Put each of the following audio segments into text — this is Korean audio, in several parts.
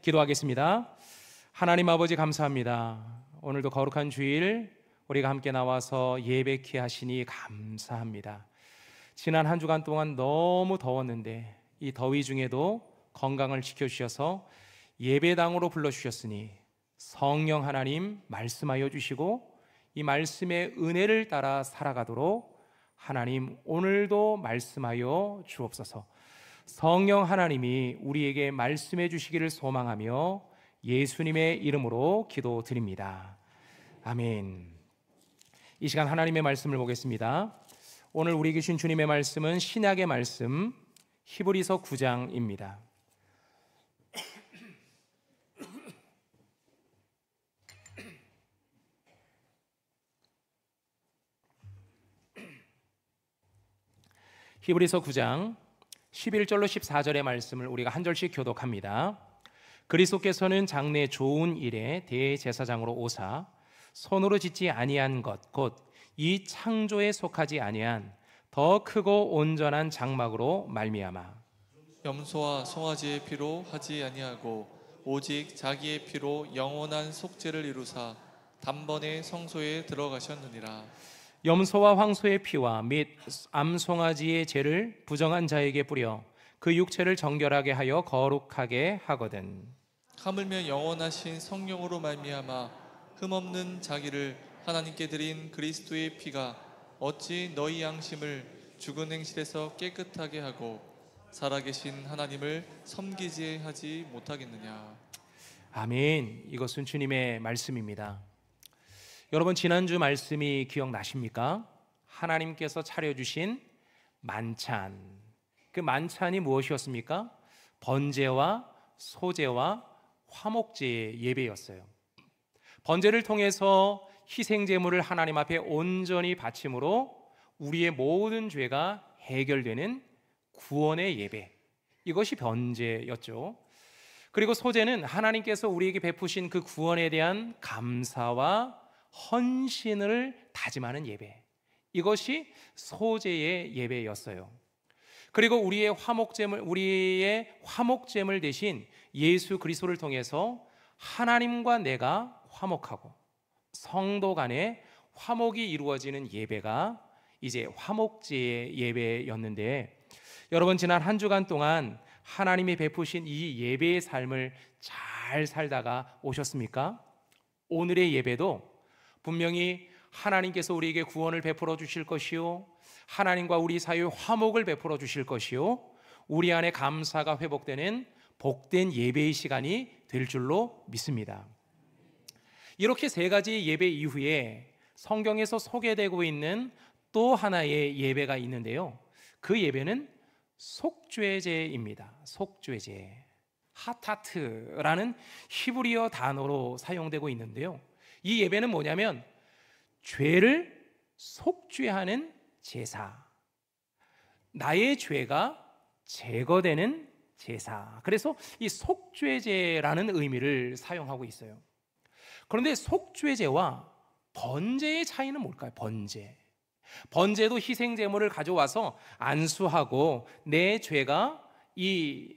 기도하겠습니다. 하나님 아버지 감사합니다. 오늘도 거룩한 주일 우리가 함께 나와서 예배케 하시니 감사합니다. 지난 한 주간 동안 너무 더웠는데 이 더위 중에도 건강을 지켜주셔서 예배당으로 불러주셨으니 성령 하나님 말씀하여 주시고 이 말씀의 은혜를 따라 살아가도록 하나님 오늘도 말씀하여 주옵소서. 성령 하나님이 우리에게 말씀해 주시기를 소망하며 예수님의 이름으로 기도드립니다. 아멘. 이 시간 하나님의 말씀을 보겠습니다. 오늘 우리에게 주신 주님의 말씀은 신약의 말씀 히브리서 9장입니다. 히브리서 9장 11절로 14절의 말씀을 우리가 한 절씩 교독합니다. 그리스도께서는 장래 좋은 일에 대제사장으로 오사 손으로 짓지 아니한 것 곧 이 창조에 속하지 아니한 더 크고 온전한 장막으로 말미암아 염소와 송아지의 피로 하지 아니하고 오직 자기의 피로 영원한 속죄를 이루사 단번에 성소에 들어가셨느니라. 염소와 황소의 피와 및 암송아지의 죄를 부정한 자에게 뿌려 그 육체를 정결하게 하여 거룩하게 하거든. 하물며 영원하신 성령으로 말미암아 흠없는 자기를 하나님께 드린 그리스도의 피가 어찌 너희 양심을 죽은 행실에서 깨끗하게 하고 살아계신 하나님을 섬기지 하지 못하겠느냐. 아멘. 이것은 주님의 말씀입니다. 여러분, 지난주 말씀이 기억나십니까? 하나님께서 차려주신 만찬. 그 만찬이 무엇이었습니까? 번제와 소제와 화목제의 예배였어요. 번제를 통해서 희생제물을 하나님 앞에 온전히 바침으로 우리의 모든 죄가 해결되는 구원의 예배, 이것이 번제였죠. 그리고 소제는 하나님께서 우리에게 베푸신 그 구원에 대한 감사와 헌신을 다짐하는 예배, 이것이 소제의 예배였어요. 그리고 우리의 화목제물 대신 예수 그리스도를 통해서 하나님과 내가 화목하고 성도 간의 화목이 이루어지는 예배가 이제 화목제의 예배였는데, 여러분, 지난 한 주간 동안 하나님이 베푸신 이 예배의 삶을 잘 살다가 오셨습니까? 오늘의 예배도 분명히 하나님께서 우리에게 구원을 베풀어 주실 것이요, 하나님과 우리 사이에 화목을 베풀어 주실 것이요, 우리 안에 감사가 회복되는 복된 예배의 시간이 될 줄로 믿습니다. 이렇게 세 가지 예배 이후에 성경에서 소개되고 있는 또 하나의 예배가 있는데요, 그 예배는 속죄제입니다. 속죄제, 하타트라는 히브리어 단어로 사용되고 있는데요, 이 예배는 뭐냐면 죄를 속죄하는 제사, 나의 죄가 제거되는 제사. 그래서 이 속죄제라는 의미를 사용하고 있어요. 그런데 속죄제와 번제의 차이는 뭘까요? 번제도 희생제물을 가져와서 안수하고 내 죄가 이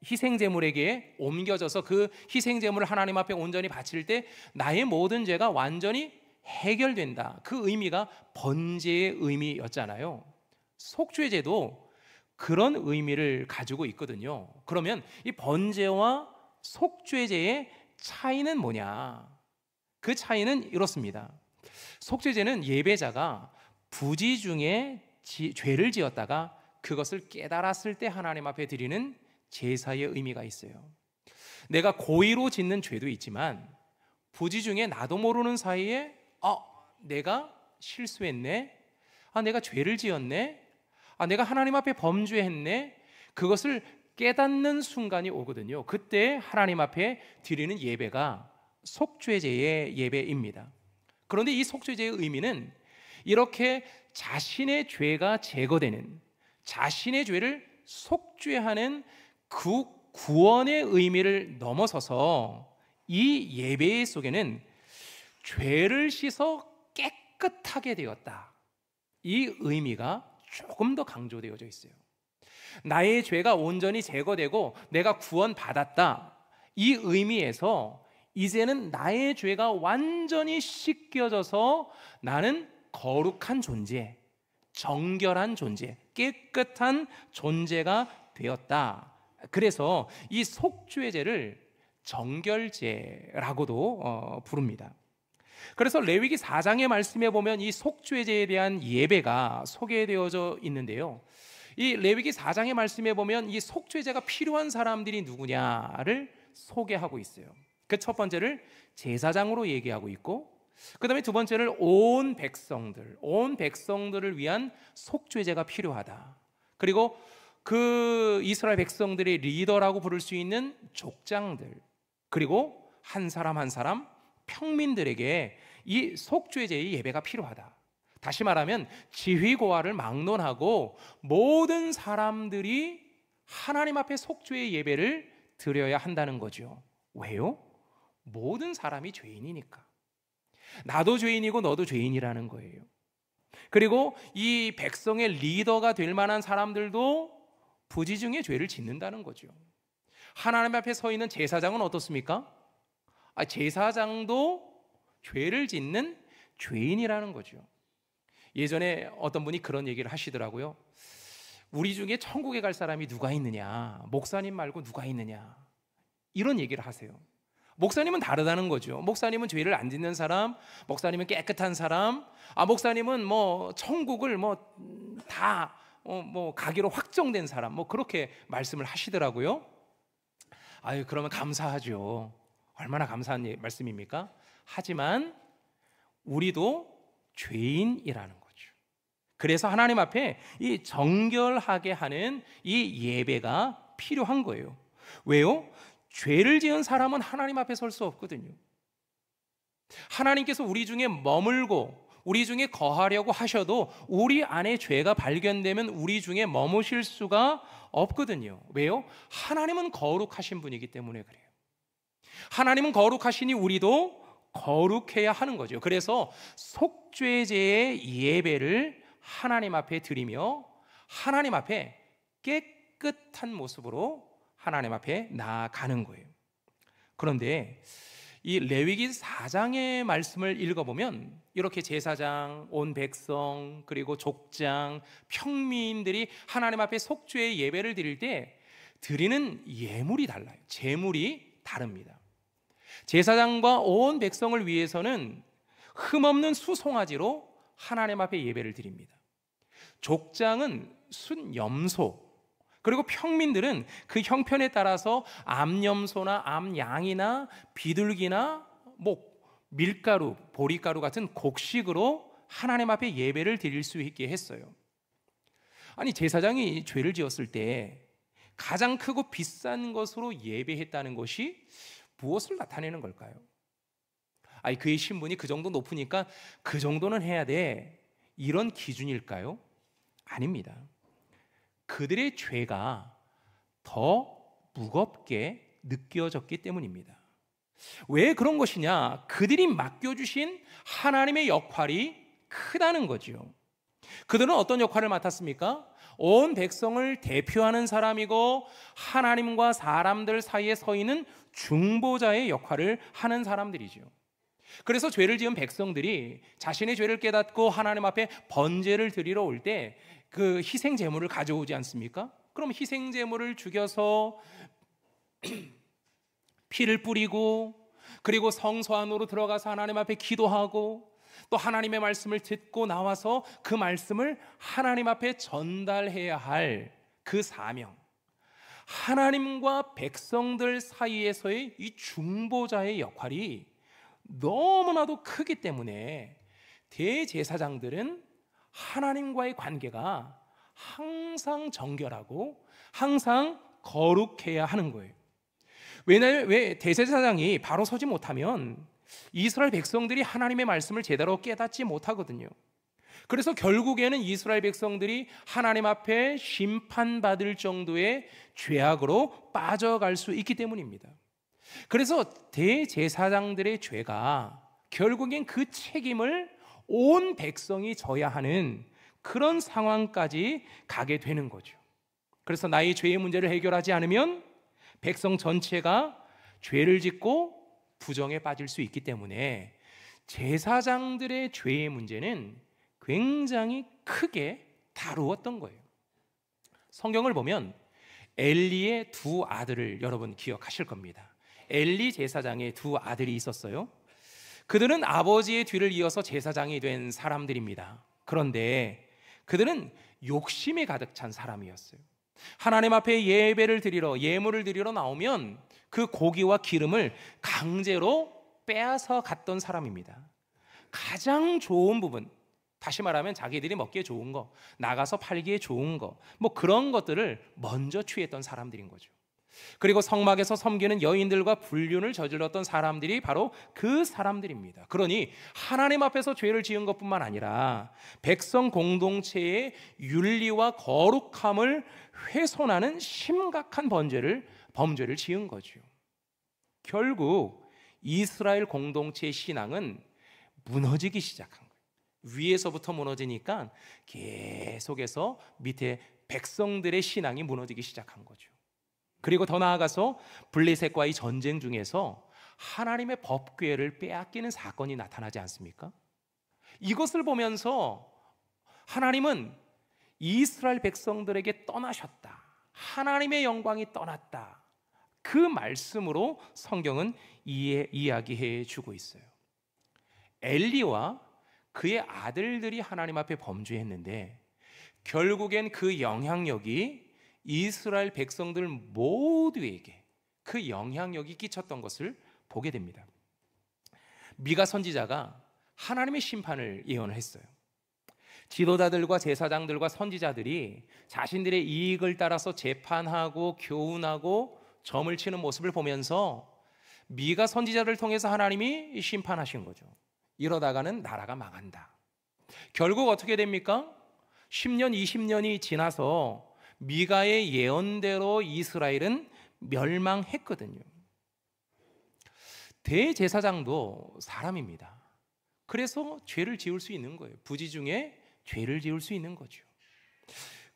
희생제물에게 옮겨져서 그 희생제물을 하나님 앞에 온전히 바칠 때 나의 모든 죄가 완전히 해결된다, 그 의미가 번제의 의미였잖아요. 속죄제도 그런 의미를 가지고 있거든요. 그러면 이 번제와 속죄제의 차이는 뭐냐? 그 차이는 이렇습니다. 속죄제는 예배자가 부지 중에 죄를 지었다가 그것을 깨달았을 때 하나님 앞에 드리는 제사의 의미가 있어요. 내가 고의로 짓는 죄도 있지만 부지 중에 나도 모르는 사이에 내가 실수했네, 내가 죄를 지었네, 내가 하나님 앞에 범죄했네, 그것을 깨닫는 순간이 오거든요. 그때 하나님 앞에 드리는 예배가 속죄제의 예배입니다. 그런데 이 속죄제의 의미는 이렇게 자신의 죄가 제거되는, 자신의 죄를 속죄하는 그 구원의 의미를 넘어서서 이 예배 속에는 죄를 씻어 깨끗하게 되었다, 이 의미가 조금 더 강조되어져 있어요. 나의 죄가 온전히 제거되고 내가 구원받았다, 이 의미에서 이제는 나의 죄가 완전히 씻겨져서 나는 거룩한 존재, 정결한 존재, 깨끗한 존재가 되었다. 그래서 이 속죄제를 정결제라고도 부릅니다. 그래서 레위기 4장의 말씀에 보면 이 속죄제에 대한 예배가 소개되어져 있는데요, 이 레위기 4장의 말씀에 보면 이 속죄제가 필요한 사람들이 누구냐를 소개하고 있어요. 그 첫 번째를 제사장으로 얘기하고 있고, 그 다음에 두 번째를 온 백성들을 위한 속죄제가 필요하다. 그리고 그 이스라엘 백성들의 리더라고 부를 수 있는 족장들, 그리고 한 사람 한 사람 평민들에게 이 속죄제의 예배가 필요하다. 다시 말하면 지휘고하를 막론하고 모든 사람들이 하나님 앞에 속죄의 예배를 드려야 한다는 거죠. 왜요? 모든 사람이 죄인이니까. 나도 죄인이고 너도 죄인이라는 거예요. 그리고 이 백성의 리더가 될 만한 사람들도 부지중에 죄를 짓는다는 거죠. 하나님 앞에 서 있는 제사장은 어떻습니까? 제사장도 죄를 짓는 죄인이라는 거죠. 예전에 어떤 분이 그런 얘기를 하시더라고요. 우리 중에 천국에 갈 사람이 누가 있느냐, 목사님 말고 누가 있느냐, 이런 얘기를 하세요. 목사님은 다르다는 거죠. 목사님은 죄를 안 짓는 사람, 목사님은 깨끗한 사람, 목사님은 천국을 다 가기로 확정된 사람, 그렇게 말씀을 하시더라고요. 그러면 감사하죠. 얼마나 감사한 말씀입니까? 하지만 우리도 죄인이라는 거죠. 그래서 하나님 앞에 이 정결하게 하는 이 예배가 필요한 거예요. 왜요? 죄를 지은 사람은 하나님 앞에 설 수 없거든요. 하나님께서 우리 중에 머물고 우리 중에 거하려고 하셔도 우리 안에 죄가 발견되면 우리 중에 머무실 수가 없거든요. 왜요? 하나님은 거룩하신 분이기 때문에 그래요. 하나님은 거룩하시니 우리도 거룩해야 하는 거죠. 그래서 속죄제의 예배를 하나님 앞에 드리며 하나님 앞에 깨끗한 모습으로 하나님 앞에 나아가는 거예요. 그런데 이 레위기 4장의 말씀을 읽어보면 이렇게 제사장, 온 백성, 그리고 족장, 평민들이 하나님 앞에 속죄의 예배를 드릴 때 드리는 예물이 달라요. 제물이 다릅니다. 제사장과 온 백성을 위해서는 흠없는 수송아지로 하나님 앞에 예배를 드립니다. 족장은 순염소, 그리고 평민들은 그 형편에 따라서 암염소나 암양이나 비둘기나 밀가루, 보리가루 같은 곡식으로 하나님 앞에 예배를 드릴 수 있게 했어요. 제사장이 죄를 지었을 때 가장 크고 비싼 것으로 예배했다는 것이 무엇을 나타내는 걸까요? 그의 신분이 그 정도 높으니까 그 정도는 해야 돼, 이런 기준일까요? 아닙니다. 그들의 죄가 더 무겁게 느껴졌기 때문입니다. 왜 그런 것이냐? 그들이 맡겨주신 하나님의 역할이 크다는 거죠. 그들은 어떤 역할을 맡았습니까? 온 백성을 대표하는 사람이고 하나님과 사람들 사이에 서 있는 중보자의 역할을 하는 사람들이죠. 그래서 죄를 지은 백성들이 자신의 죄를 깨닫고 하나님 앞에 번제를 드리러 올 때 그 희생 제물을 가져오지 않습니까? 그럼 희생 제물을 죽여서 피를 뿌리고, 그리고 성소 안으로 들어가서 하나님 앞에 기도하고, 또 하나님의 말씀을 듣고 나와서 그 말씀을 하나님 앞에 전달해야 할 그 사명, 하나님과 백성들 사이에서의 이 중보자의 역할이 너무나도 크기 때문에 대제사장들은 하나님과의 관계가 항상 정결하고 항상 거룩해야 하는 거예요. 왜냐하면 왜 대제사장이 바로 서지 못하면 이스라엘 백성들이 하나님의 말씀을 제대로 깨닫지 못하거든요. 그래서 결국에는 이스라엘 백성들이 하나님 앞에 심판받을 정도의 죄악으로 빠져갈 수 있기 때문입니다. 그래서 대제사장들의 죄가 결국엔 그 책임을 온 백성이 져야 하는 그런 상황까지 가게 되는 거죠. 그래서 나의 죄의 문제를 해결하지 않으면 백성 전체가 죄를 짓고 부정에 빠질 수 있기 때문에 제사장들의 죄의 문제는 굉장히 크게 다루었던 거예요. 성경을 보면 엘리의 두 아들을 여러분 기억하실 겁니다. 엘리 제사장의 두 아들이 있었어요. 그들은 아버지의 뒤를 이어서 제사장이 된 사람들입니다. 그런데 그들은 욕심이 가득 찬 사람이었어요. 하나님 앞에 예배를 드리러, 예물을 드리러 나오면 그 고기와 기름을 강제로 빼앗아 갔던 사람입니다. 가장 좋은 부분, 다시 말하면 자기들이 먹기에 좋은 거, 나가서 팔기에 좋은 거, 뭐 그런 것들을 먼저 취했던 사람들인 거죠. 그리고 성막에서 섬기는 여인들과 불륜을 저질렀던 사람들이 바로 그 사람들입니다. 그러니 하나님 앞에서 죄를 지은 것뿐만 아니라 백성 공동체의 윤리와 거룩함을 훼손하는 심각한 범죄를 지은 거죠. 결국 이스라엘 공동체의 신앙은 무너지기 시작한 거예요. 위에서부터 무너지니까 계속해서 밑에 백성들의 신앙이 무너지기 시작한 거죠. 그리고 더 나아가서 블레셋과의 전쟁 중에서 하나님의 법궤를 빼앗기는 사건이 나타나지 않습니까? 이것을 보면서 하나님은 이스라엘 백성들에게 떠나셨다, 하나님의 영광이 떠났다, 그 말씀으로 성경은 이야기해 주고 있어요. 엘리와 그의 아들들이 하나님 앞에 범죄했는데 결국엔 그 영향력이 이스라엘 백성들 모두에게 그 영향력이 끼쳤던 것을 보게 됩니다. 미가 선지자가 하나님의 심판을 예언을 했어요. 지도자들과 제사장들과 선지자들이 자신들의 이익을 따라서 재판하고 교훈하고 점을 치는 모습을 보면서 미가 선지자를 통해서 하나님이 심판하신 거죠. 이러다가는 나라가 망한다. 결국 어떻게 됩니까? 10년, 20년이 지나서 미가의 예언대로 이스라엘은 멸망했거든요. 대제사장도 사람입니다. 그래서 죄를 지을 수 있는 거예요. 부지 중에 죄를 지을 수 있는 거죠.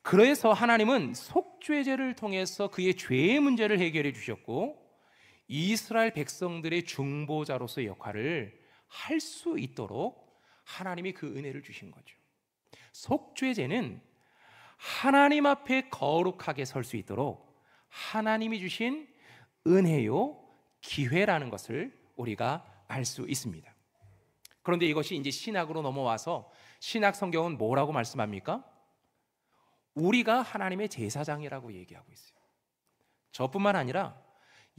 그래서 하나님은 속죄제를 통해서 그의 죄의 문제를 해결해 주셨고 이스라엘 백성들의 중보자로서의 역할을 할 수 있도록 하나님이 그 은혜를 주신 거죠. 속죄제는 하나님 앞에 거룩하게 설 수 있도록 하나님이 주신 은혜요, 기회라는 것을 우리가 알 수 있습니다. 그런데 이것이 이제 신학으로 넘어와서 신학 성경은 뭐라고 말씀합니까? 우리가 하나님의 제사장이라고 얘기하고 있어요. 저뿐만 아니라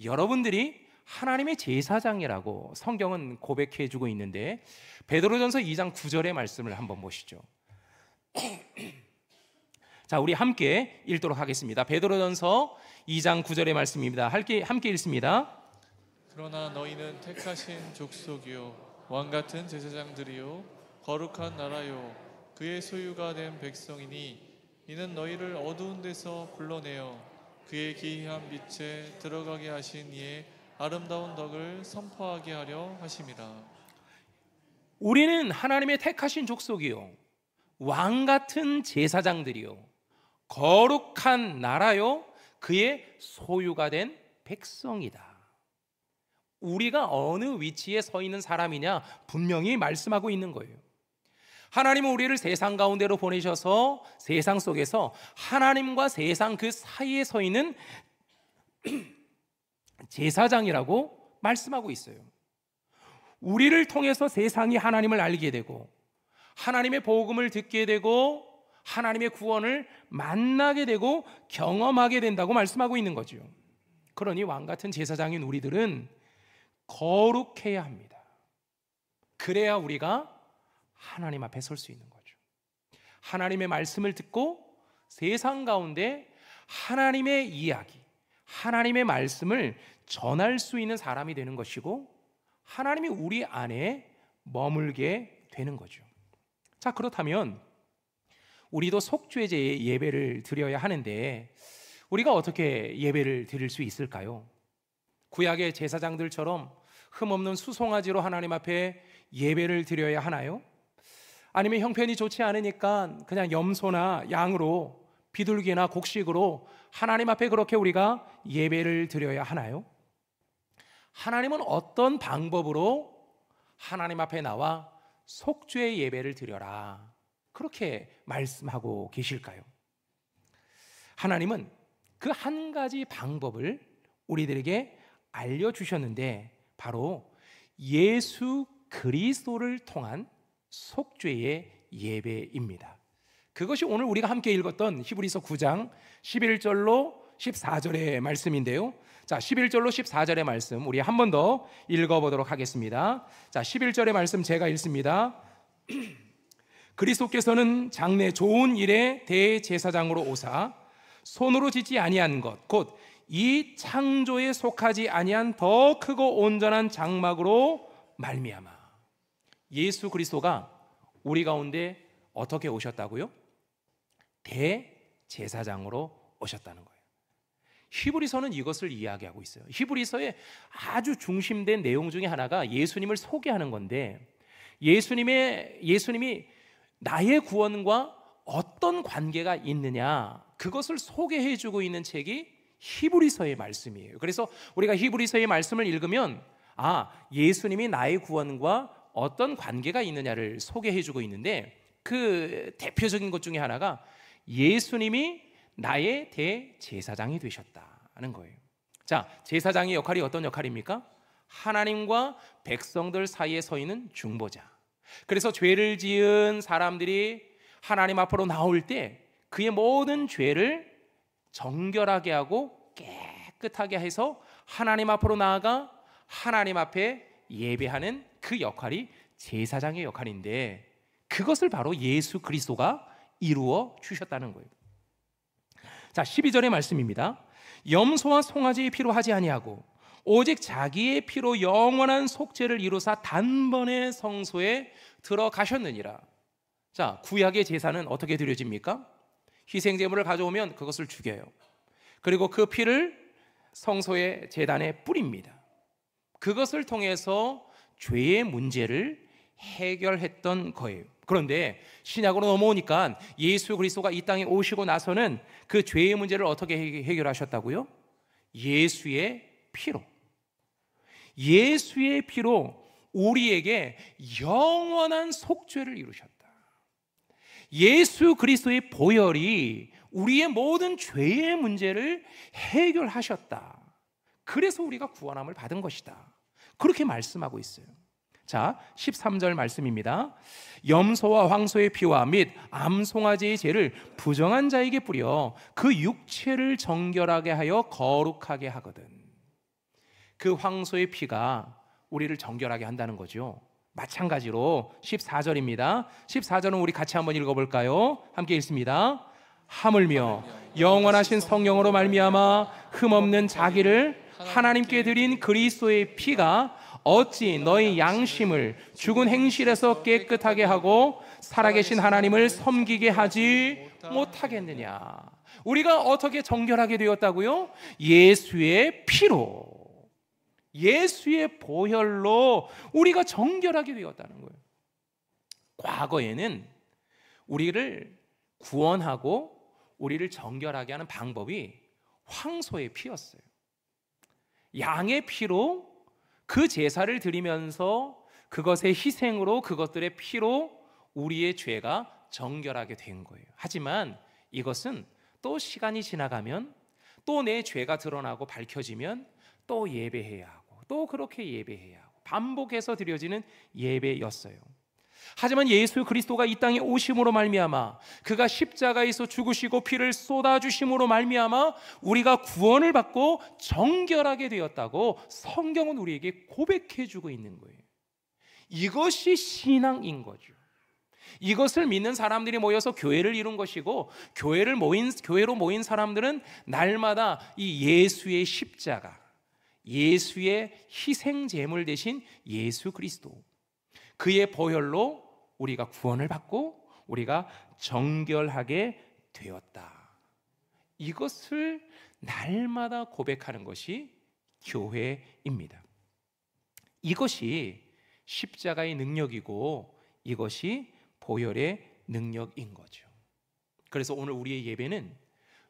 여러분들이 하나님의 제사장이라고 성경은 고백해 주고 있는데 베드로전서 2장 9절의 말씀을 한번 보시죠. 자, 우리 함께 읽도록 하겠습니다. 베드로전서 2장 9절의 말씀입니다. 함께 읽습니다. 그러나 너희는 택하신 족속이요 왕같은 제사장들이요 거룩한 나라요 그의 소유가 된 백성이니 이는 너희를 어두운 데서 불러내어 그의 기이한 빛에 들어가게 하신 이의 아름다운 덕을 선포하게 하려 하심이라. 우리는 하나님의 택하신 족속이요 왕같은 제사장들이요 거룩한 나라요 그의 소유가 된 백성이다. 우리가 어느 위치에 서 있는 사람이냐 분명히 말씀하고 있는 거예요. 하나님은 우리를 세상 가운데로 보내셔서 세상 속에서 하나님과 세상 그 사이에 서 있는 제사장이라고 말씀하고 있어요. 우리를 통해서 세상이 하나님을 알게 되고 하나님의 복음을 듣게 되고 하나님의 구원을 만나게 되고 경험하게 된다고 말씀하고 있는 거죠. 그러니 왕같은 제사장인 우리들은 거룩해야 합니다. 그래야 우리가 하나님 앞에 설 수 있는 거죠. 하나님의 말씀을 듣고 세상 가운데 하나님의 이야기, 하나님의 말씀을 전할 수 있는 사람이 되는 것이고 하나님이 우리 안에 머물게 되는 거죠. 자, 그렇다면 우리도 속죄제의 예배를 드려야 하는데 우리가 어떻게 예배를 드릴 수 있을까요? 구약의 제사장들처럼 흠없는 수송아지로 하나님 앞에 예배를 드려야 하나요? 아니면 형편이 좋지 않으니까 그냥 염소나 양으로 비둘기나 곡식으로 하나님 앞에 그렇게 우리가 예배를 드려야 하나요? 하나님은 어떤 방법으로 하나님 앞에 나와 속죄의 예배를 드려라 그렇게 말씀하고 계실까요? 하나님은 그 한 가지 방법을 우리들에게 알려주셨는데 바로 예수 그리스도를 통한 속죄의 예배입니다. 그것이 오늘 우리가 함께 읽었던 히브리서 9장 11절로 14절의 말씀인데요. 자, 11절로 14절의 말씀 우리 한 번 더 읽어보도록 하겠습니다. 자, 11절의 말씀 제가 읽습니다. 그리스도께서는 장래 좋은 일의 대제사장으로 오사 손으로 짓지 아니한 것 곧 이 창조에 속하지 아니한 더 크고 온전한 장막으로 말미암아. 예수 그리스도가 우리 가운데 어떻게 오셨다고요? 대제사장으로 오셨다는 거예요. 히브리서는 이것을 이야기하고 있어요. 히브리서의 아주 중심된 내용 중에 하나가 예수님을 소개하는 건데 예수님이 나의 구원과 어떤 관계가 있느냐 그것을 소개해주고 있는 책이 히브리서의 말씀이에요. 그래서 우리가 히브리서의 말씀을 읽으면 예수님이 나의 구원과 어떤 관계가 있느냐를 소개해주고 있는데 그 대표적인 것 중에 하나가 예수님이 나의 대제사장이 되셨다는 거예요. 자, 제사장의 역할이 어떤 역할입니까? 하나님과 백성들 사이에 서 있는 중보자. 그래서 죄를 지은 사람들이 하나님 앞으로 나올 때 그의 모든 죄를 정결하게 하고 깨끗하게 해서 하나님 앞으로 나아가 하나님 앞에 예배하는 그 역할이 제사장의 역할인데 그것을 바로 예수 그리스도가 이루어 주셨다는 거예요. 자, 12절의 말씀입니다. 염소와 송아지의 피로 하지 아니하고 오직 자기의 피로 영원한 속죄를 이루사 단번에 성소에 들어가셨느니라. 자, 구약의 제사는 어떻게 드려집니까? 희생제물을 가져오면 그것을 죽여요. 그리고 그 피를 성소의 제단에 뿌립니다. 그것을 통해서 죄의 문제를 해결했던 거예요. 그런데 신약으로 넘어오니까 예수 그리스도가 이 땅에 오시고 나서는 그 죄의 문제를 어떻게 해결하셨다고요? 예수의 피로 우리에게 영원한 속죄를 이루셨다. 예수 그리스도의 보혈이 우리의 모든 죄의 문제를 해결하셨다. 그래서 우리가 구원함을 받은 것이다. 그렇게 말씀하고 있어요. 자, 13절 말씀입니다. 염소와 황소의 피와 및 암송아지의 죄를 부정한 자에게 뿌려 그 육체를 정결하게 하여 거룩하게 하거든. 그 황소의 피가 우리를 정결하게 한다는 거죠. 마찬가지로 14절입니다. 14절은 우리 같이 한번 읽어볼까요? 함께 읽습니다. 하물며 영원하신 성령으로 말미암아 흠없는 자기를 하나님께 드린 그리스도의 피가 어찌 너희 양심을 죽은 행실에서 깨끗하게 하고 살아계신 하나님을 섬기게 하지 못하겠느냐. 우리가 어떻게 정결하게 되었다고요? 예수의 피로, 예수의 보혈로 우리가 정결하게 되었다는 거예요. 과거에는 우리를 구원하고 우리를 정결하게 하는 방법이 황소의 피였어요. 양의 피로 그 제사를 드리면서 그것의 희생으로 그것들의 피로 우리의 죄가 정결하게 된 거예요. 하지만 이것은 또 시간이 지나가면 또 내 죄가 드러나고 밝혀지면 또 예배해야 하고 또 그렇게 예배해야 하고 반복해서 드려지는 예배였어요. 하지만 예수 그리스도가 이 땅에 오심으로 말미암아 그가 십자가에서 죽으시고 피를 쏟아주심으로 말미암아 우리가 구원을 받고 정결하게 되었다고 성경은 우리에게 고백해주고 있는 거예요. 이것이 신앙인 거죠. 이것을 믿는 사람들이 모여서 교회를 이룬 것이고 교회로 모인 사람들은 날마다 이 예수의 십자가, 예수의 희생 제물 대신 예수 그리스도, 그의 보혈로 우리가 구원을 받고 우리가 정결하게 되었다. 이것을 날마다 고백하는 것이 교회입니다. 이것이 십자가의 능력이고 이것이 보혈의 능력인 거죠. 그래서 오늘 우리의 예배는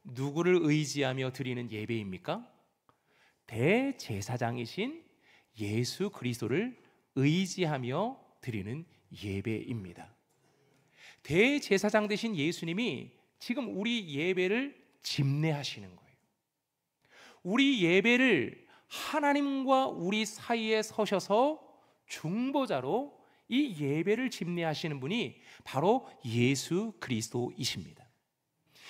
누구를 의지하며 드리는 예배입니까? 대제사장이신 예수 그리스도를 의지하며 드리는 예배입니다. 대제사장 되신 예수님이 지금 우리 예배를 집례하시는 거예요. 우리 예배를 하나님과 우리 사이에 서셔서 중보자로 이 예배를 집례하시는 분이 바로 예수 그리스도이십니다.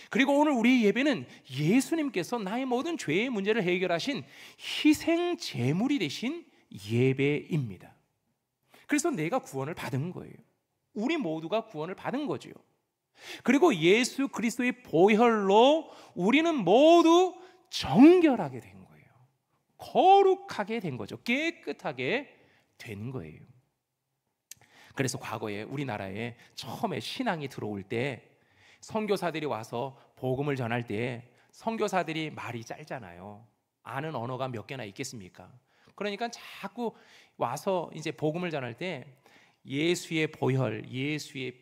그리고 오늘 우리 예배는 예수님께서 나의 모든 죄의 문제를 해결하신 희생 제물이 되신 예배입니다. 그래서 내가 구원을 받은 거예요. 우리 모두가 구원을 받은 거죠. 그리고 예수 그리스도의 보혈로 우리는 모두 정결하게 된 거예요. 거룩하게 된 거죠. 깨끗하게 된 거예요. 그래서 과거에 우리나라에 처음에 신앙이 들어올 때 선교사들이 와서 복음을 전할 때 선교사들이 말이 짧잖아요. 아는 언어가 몇 개나 있겠습니까? 그러니까 자꾸 와서 이제 복음을 전할 때 예수의 보혈, 예수의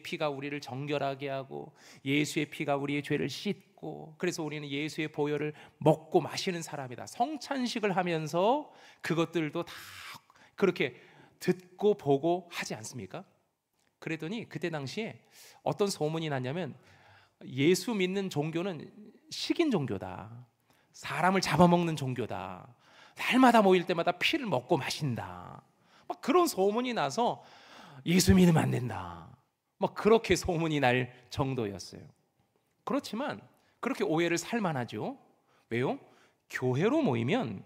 피가 우리를 정결하게 하고 예수의 피가 우리의 죄를 씻고 그래서 우리는 예수의 보혈을 먹고 마시는 사람이다. 성찬식을 하면서 그것들도 다 그렇게 듣고 보고 하지 않습니까? 그랬더니 그때 당시에 어떤 소문이 났냐면 예수 믿는 종교는 식인 종교다. 사람을 잡아먹는 종교다. 날마다 모일 때마다 피를 먹고 마신다. 막 그런 소문이 나서 예수 믿으면 안 된다. 막 그렇게 소문이 날 정도였어요. 그렇지만 그렇게 오해를 살만하죠. 왜요? 교회로 모이면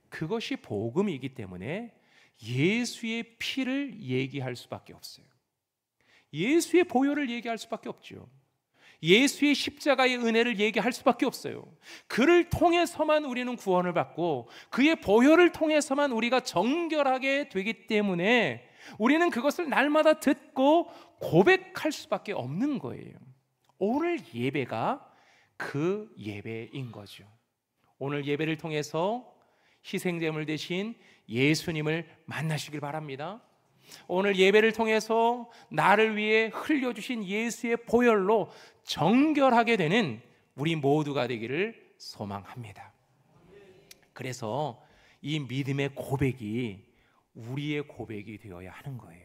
그것이 복음이기 때문에 예수의 피를 얘기할 수밖에 없어요. 예수의 보혈을 얘기할 수밖에 없죠. 예수의 십자가의 은혜를 얘기할 수밖에 없어요. 그를 통해서만 우리는 구원을 받고 그의 보혈을 통해서만 우리가 정결하게 되기 때문에 우리는 그것을 날마다 듣고 고백할 수밖에 없는 거예요. 오늘 예배가 그 예배인 거죠. 오늘 예배를 통해서 희생제물 대신 예수님을 만나시길 바랍니다. 오늘 예배를 통해서 나를 위해 흘려주신 예수의 보혈로 정결하게 되는 우리 모두가 되기를 소망합니다. 그래서 이 믿음의 고백이 우리의 고백이 되어야 하는 거예요.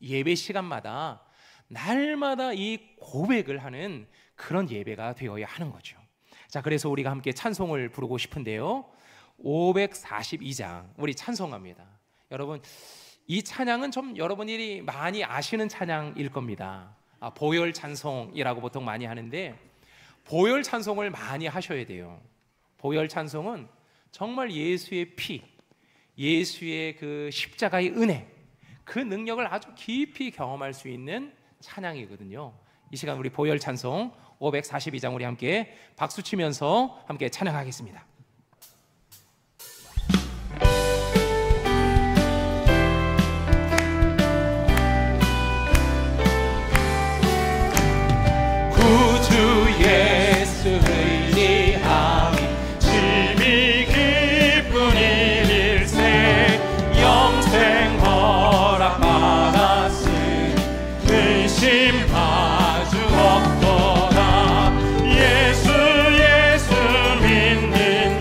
예배 시간마다 날마다 이 고백을 하는 그런 예배가 되어야 하는 거죠. 자, 그래서 우리가 함께 찬송을 부르고 싶은데요, 542장 우리 찬송합니다. 여러분, 이 찬양은 좀 여러분들이 많이 아시는 찬양일 겁니다. 보혈 찬송이라고 보통 많이 하는데 보혈 찬송을 많이 하셔야 돼요. 보혈 찬송은 정말 예수의 피, 예수의 그 십자가의 은혜, 그 능력을 아주 깊이 경험할 수 있는 찬양이거든요. 이 시간 우리 보혈 찬송 542장 우리 함께 박수 치면서 함께 찬양하겠습니다. 구주 예수 의지함이 심히 기쁜 일일세 영생 허락받았으니 근심할 수 없도다. 예수 믿는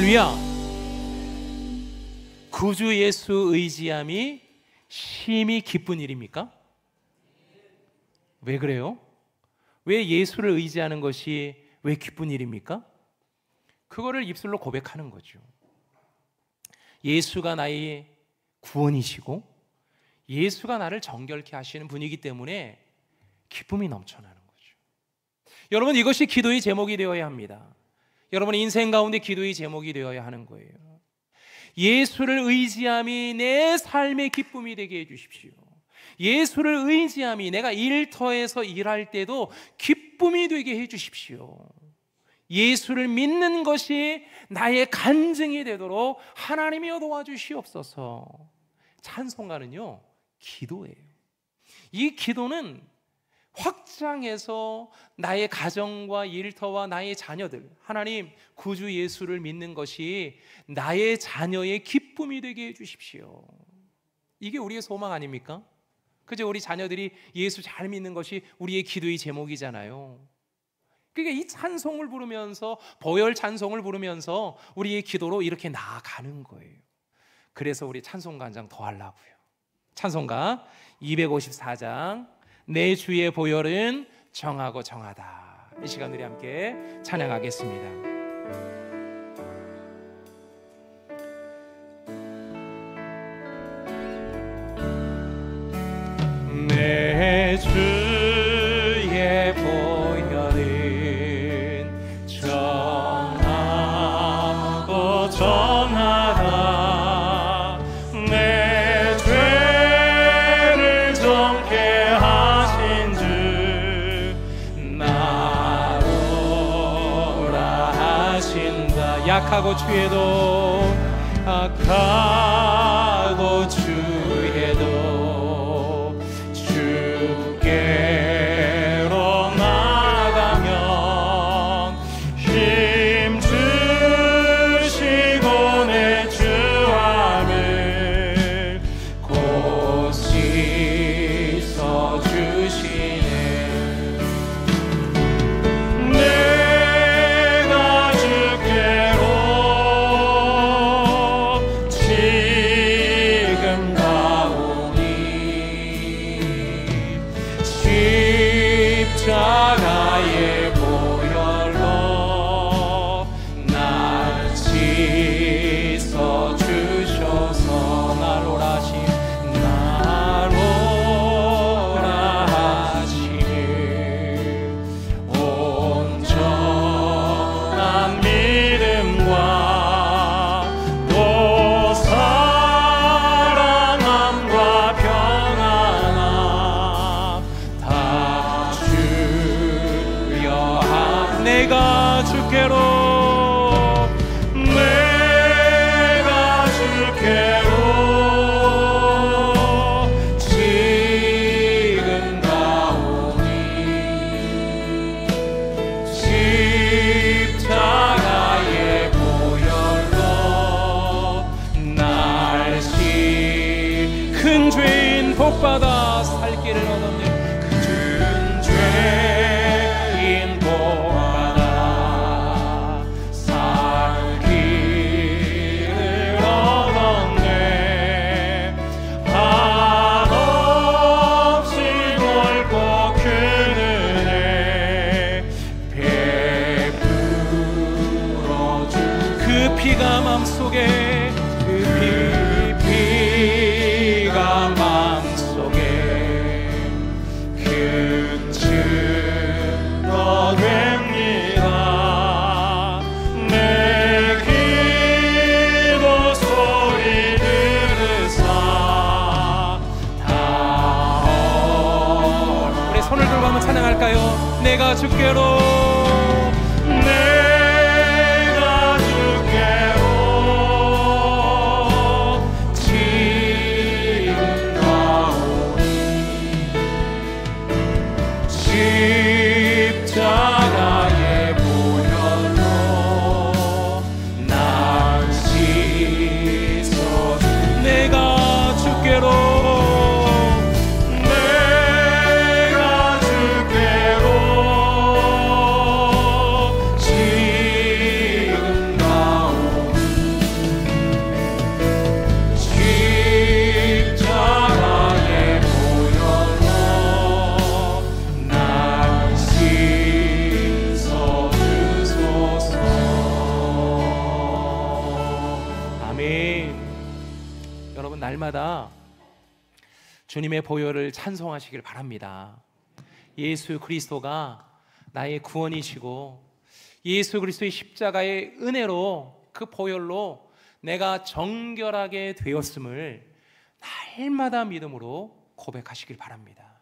할렐루야. 구주 예수 의지함이 심히 기쁜 일입니까? 왜 그래요? 왜 예수를 의지하는 것이 왜 기쁜 일입니까? 그거를 입술로 고백하는 거죠. 예수가 나의 구원이시고 예수가 나를 정결케 하시는 분이기 때문에 기쁨이 넘쳐나는 거죠. 여러분, 이것이 기도의 제목이 되어야 합니다. 여러분의 인생 가운데 기도의 제목이 되어야 하는 거예요. 예수를 의지함이 내 삶의 기쁨이 되게 해주십시오. 예수를 의지함이 내가 일터에서 일할 때도 기쁨이 되게 해주십시오. 예수를 믿는 것이 나의 간증이 되도록 하나님이여 도와주시옵소서. 찬송가는요, 기도예요. 이 기도는 확장해서 나의 가정과 일터와 나의 자녀들, 하나님 구주 예수를 믿는 것이 나의 자녀의 기쁨이 되게 해주십시오. 이게 우리의 소망 아닙니까? 그저 우리 자녀들이 예수 잘 믿는 것이 우리의 기도의 제목이잖아요. 그러니까 이 찬송을 부르면서, 보혈 찬송을 부르면서 우리의 기도로 이렇게 나아가는 거예요. 그래서 우리 찬송가 한 장 더 하려고요. 찬송가 254장, 내 주의 보혈은 정하고 정하다. 이 시간 우리 함께 찬양하겠습니다. 내 주의 보혈은 정하고 정하다. 내 죄를 정케 하신 주 나로라 하신다. 약하고 주에도 악하고 주에도 주께로 나가면 힘 주시고 내 주함을 곧 씻어 주시네. 내가 주께로 지금 가오니 십자가의 보혈로 날 씻어 주셔서 나로라 하시니 온전한 믿음과 또 사랑함과 평안함 다 주여. 내가 주께로 지금 가오니 십자가의 보혈로 날 큰 죄인 복받아 살 길을 얻었네. 큰 죄인 복받아 살 길을 얻었네. 한없이 넓고 큰 은혜 베풀어 주 그 피가 맘속에 피가 맘속에 큰 증거 됩니다. 내 기도 소리 들으사 다 우리 손을 들고 한번 찬양할까요? 내가 주께로 지금 가오니 십자가의 보혈로 날 씻어 내가 주께로 지금 가오니 날마다 주님의 보혈을 찬송하시길 바랍니다. 예수 그리스도가 나의 구원이시고 예수 그리스도의 십자가의 은혜로 그 보혈로 내가 정결하게 되었음을 날마다 믿음으로 고백하시길 바랍니다.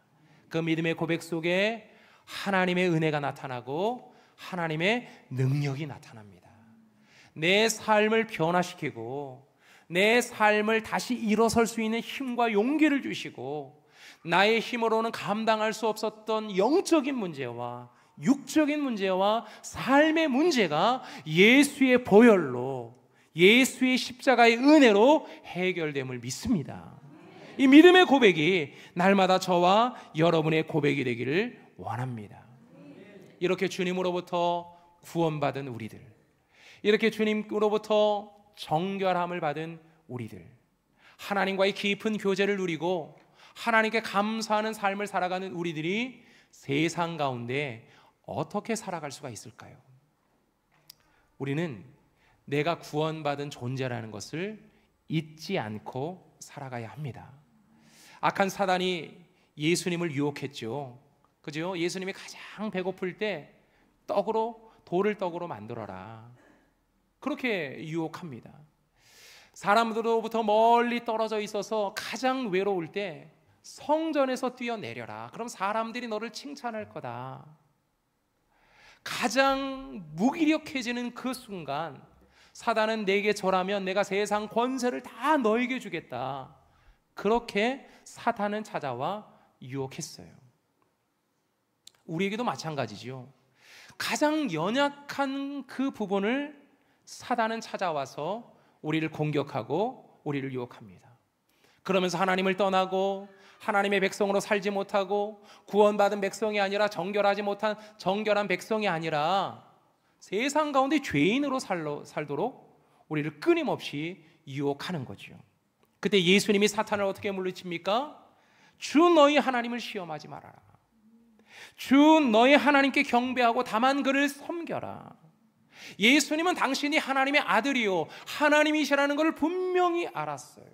그 믿음의 고백 속에 하나님의 은혜가 나타나고 하나님의 능력이 나타납니다. 내 삶을 변화시키고 내 삶을 다시 일어설 수 있는 힘과 용기를 주시고 나의 힘으로는 감당할 수 없었던 영적인 문제와 육적인 문제와 삶의 문제가 예수의 보혈로 예수의 십자가의 은혜로 해결됨을 믿습니다. 이 믿음의 고백이 날마다 저와 여러분의 고백이 되기를 원합니다. 이렇게 주님으로부터 구원받은 우리들, 이렇게 주님으로부터 정결함을 받은 우리들, 하나님과의 깊은 교제를 누리고 하나님께 감사하는 삶을 살아가는 우리들이 세상 가운데 어떻게 살아갈 수가 있을까요? 우리는 내가 구원받은 존재라는 것을 잊지 않고 살아가야 합니다. 악한 사단이 예수님을 유혹했죠. 그죠? 예수님이 가장 배고플 때 돌을 떡으로 만들어라. 그렇게 유혹합니다. 사람들로부터 멀리 떨어져 있어서 가장 외로울 때 성전에서 뛰어내려라. 그럼 사람들이 너를 칭찬할 거다. 가장 무기력해지는 그 순간 사단은 내게 절하면 내가 세상 권세를 다 너에게 주겠다. 그렇게 사탄은 찾아와 유혹했어요. 우리에게도 마찬가지죠. 가장 연약한 그 부분을 사단은 찾아와서 우리를 공격하고 우리를 유혹합니다. 그러면서 하나님을 떠나고 하나님의 백성으로 살지 못하고 구원받은 백성이 아니라 정결한 백성이 아니라 세상 가운데 죄인으로 살도록 우리를 끊임없이 유혹하는 거죠. 그때 예수님이 사탄을 어떻게 물리칩니까? 주 너희 하나님을 시험하지 말아라. 주 너희 하나님께 경배하고 다만 그를 섬겨라. 예수님은 당신이 하나님의 아들이요 하나님이시라는 것을 분명히 알았어요.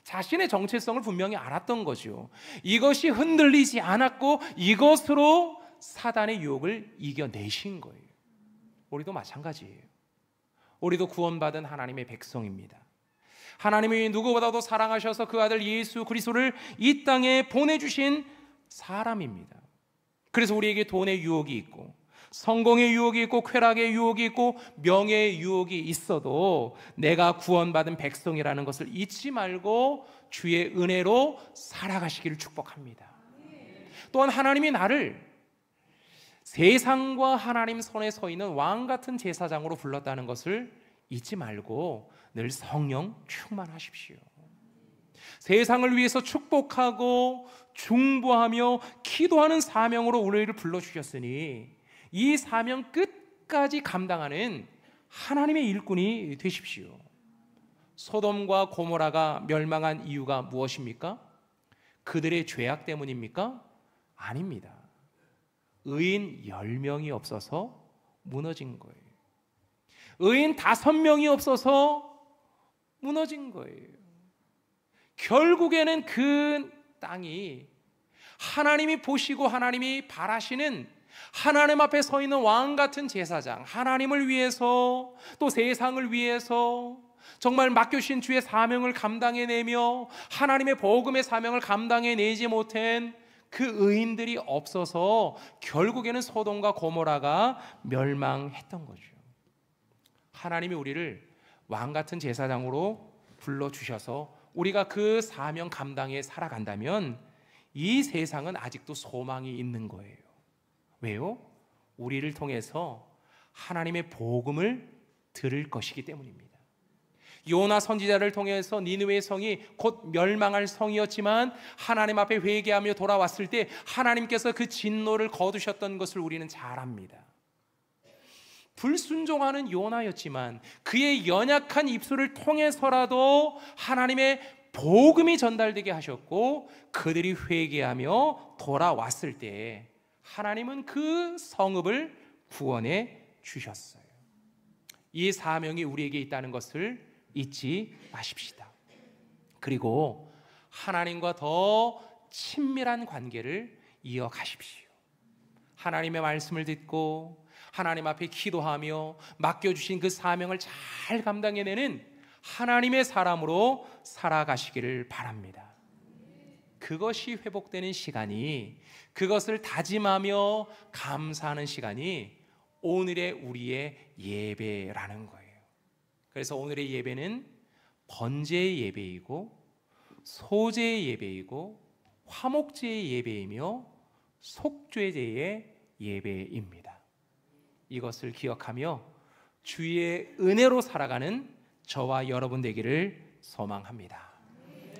자신의 정체성을 분명히 알았던 거죠. 이것이 흔들리지 않았고 이것으로 사단의 유혹을 이겨내신 거예요. 우리도 마찬가지예요. 우리도 구원받은 하나님의 백성입니다. 하나님이 누구보다도 사랑하셔서 그 아들 예수 그리스도를 이 땅에 보내주신 사람입니다. 그래서 우리에게 돈의 유혹이 있고 성공의 유혹이 있고 쾌락의 유혹이 있고 명예의 유혹이 있어도 내가 구원받은 백성이라는 것을 잊지 말고 주의 은혜로 살아가시기를 축복합니다. 또한 하나님이 나를 세상과 하나님 손에 서 있는 왕같은 제사장으로 불렀다는 것을 잊지 말고 늘 성령 충만하십시오. 세상을 위해서 축복하고 중보하며 기도하는 사명으로 우리를 불러주셨으니 이 사명 끝까지 감당하는 하나님의 일꾼이 되십시오. 소돔과 고모라가 멸망한 이유가 무엇입니까? 그들의 죄악 때문입니까? 아닙니다. 의인 10명이 없어서 무너진 거예요. 의인 5명이 없어서 무너진 거예요. 결국에는 그 땅이 하나님이 보시고 하나님이 바라시는 하나님 앞에 서 있는 왕 같은 제사장, 하나님을 위해서 또 세상을 위해서 정말 맡겨주신 주의 사명을 감당해내며 하나님의 복음의 사명을 감당해내지 못한 그 의인들이 없어서 결국에는 소돔과 고모라가 멸망했던 거죠. 하나님이 우리를 왕 같은 제사장으로 불러주셔서 우리가 그 사명 감당에 살아간다면 이 세상은 아직도 소망이 있는 거예요. 왜요? 우리를 통해서 하나님의 복음을 들을 것이기 때문입니다. 요나 선지자를 통해서 니느웨 성이 곧 멸망할 성이었지만 하나님 앞에 회개하며 돌아왔을 때 하나님께서 그 진노를 거두셨던 것을 우리는 잘 압니다. 불순종하는 요나였지만 그의 연약한 입술을 통해서라도 하나님의 복음이 전달되게 하셨고 그들이 회개하며 돌아왔을 때 하나님은 그 성읍을 구원해 주셨어요. 이 사명이 우리에게 있다는 것을 잊지 마십시다. 그리고 하나님과 더 친밀한 관계를 이어가십시오. 하나님의 말씀을 듣고 하나님 앞에 기도하며 맡겨주신 그 사명을 잘 감당해내는 하나님의 사람으로 살아가시기를 바랍니다. 그것이 회복되는 시간이, 그것을 다짐하며 감사하는 시간이 오늘의 우리의 예배라는 거예요. 그래서 오늘의 예배는 번제의 예배이고 소제의 예배이고 화목제의 예배이며 속죄제의 예배입니다. 이것을 기억하며 주의 은혜로 살아가는 저와 여러분 되기를 소망합니다.